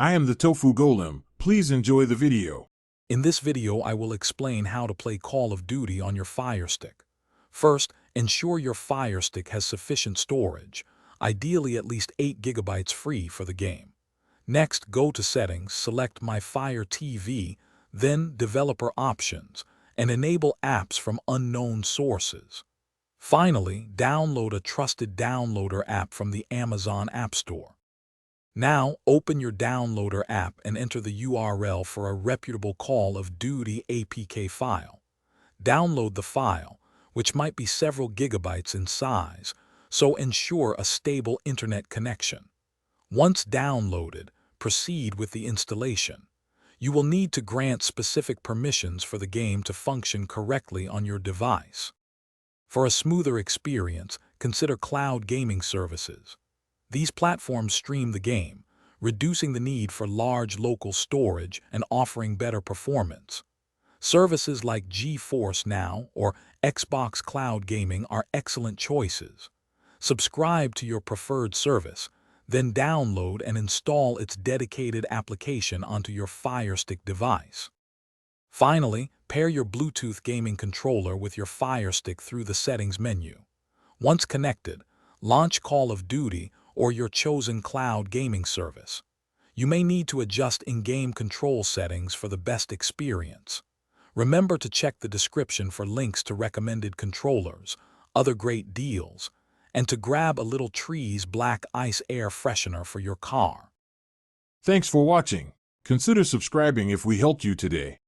I am the Tofu Golem. Please enjoy the video. In this video, I will explain how to play Call of Duty on your Firestick. First, ensure your Firestick has sufficient storage, ideally at least 8 GB free for the game. Next, go to Settings, select My Fire TV, then Developer Options, and enable apps from unknown sources. Finally, download a trusted downloader app from the Amazon App Store. Now, open your downloader app and enter the URL for a reputable Call of Duty APK file. Download the file, which might be several gigabytes in size, so ensure a stable internet connection. Once downloaded, proceed with the installation. You will need to grant specific permissions for the game to function correctly on your device. For a smoother experience, consider cloud gaming services. These platforms stream the game, reducing the need for large local storage and offering better performance. Services like GeForce Now or Xbox Cloud Gaming are excellent choices. Subscribe to your preferred service, then download and install its dedicated application onto your Firestick device. Finally, pair your Bluetooth gaming controller with your Firestick through the Settings menu. Once connected, launch Call of Duty or your chosen cloud gaming service. You may need to adjust in-game control settings for the best experience. Remember to check the description for links to recommended controllers, other great deals, and to grab a Little Trees Black Ice air freshener for your car. Thanks for watching. Consider subscribing if we helped you today.